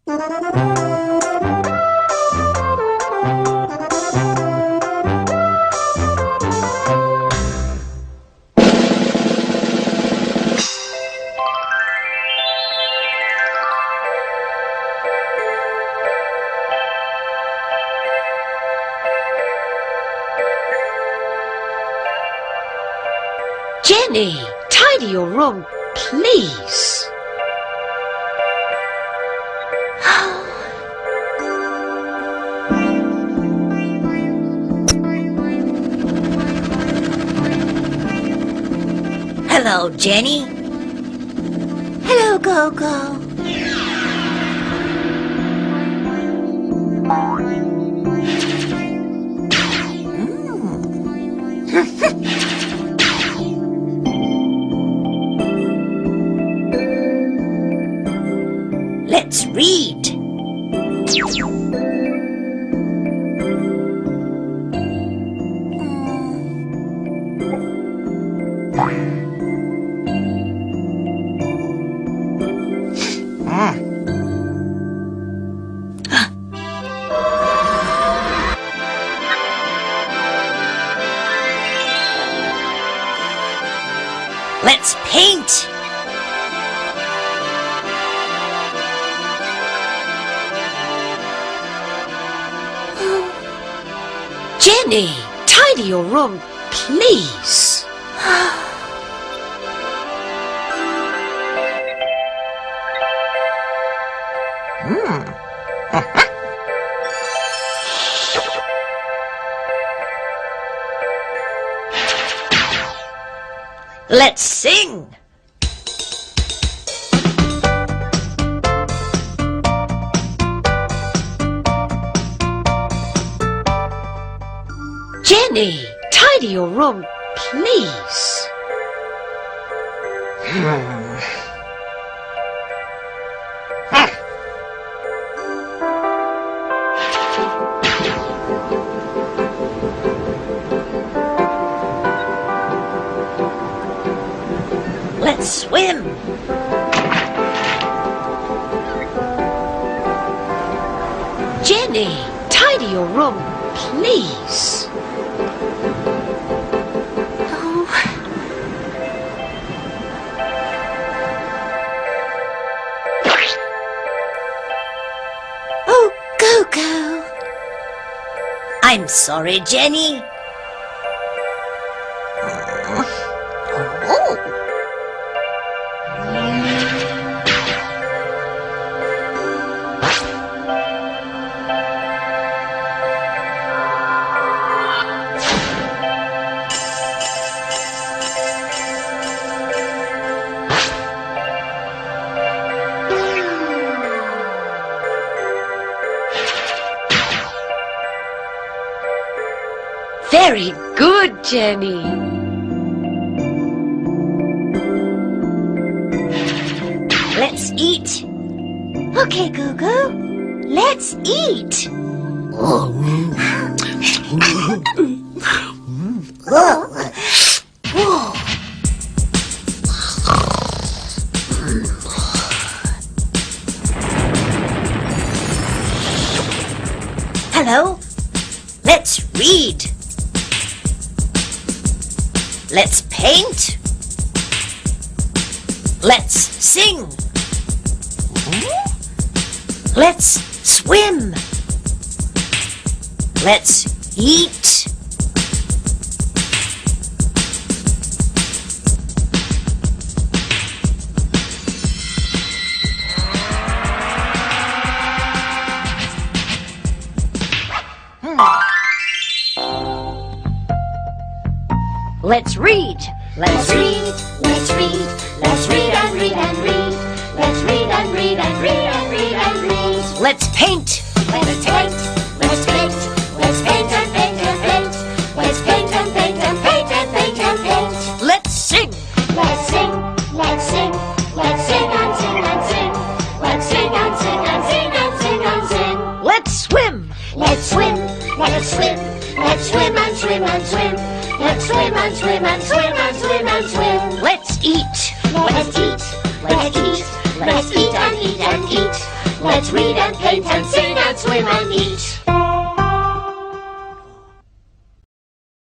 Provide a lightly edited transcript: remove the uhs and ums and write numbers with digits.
Jenny, tidy your room, please. Hello, Jenny. Hello, Gogo. Let's read. Let's paint. Jenny, tidy your room, please. Let's sing. Jenny, tidy your room, please. Let's swim. Jenny, tidy your room, please. Oh, Gogo. I'm sorry, Jenny. Very good, Jenny. Let's eat. Okay, Gogo. Let's eat. Hello. Let's read. Let's paint. Let's sing. Let's swim. Let's eat. Let's read. Let's read, let's read, let's read and read and read. Let's read and read and read and read and read. Let's paint. Let's paint, let's paint, let's paint and paint and paint. Let's paint and paint and paint and paint and paint. Let's sing. Let's sing, let's sing, let's sing and sing and sing. Let's sing and sing and sing and sing and sing. Let's swim. Let's swim, let's swim, let's swim and swim and swim. Let's swim and swim and swim and swim and swim. Let's eat. Let's eat, let's eat, let's eat and eat and eat. Let's read and paint and sing and swim and eat.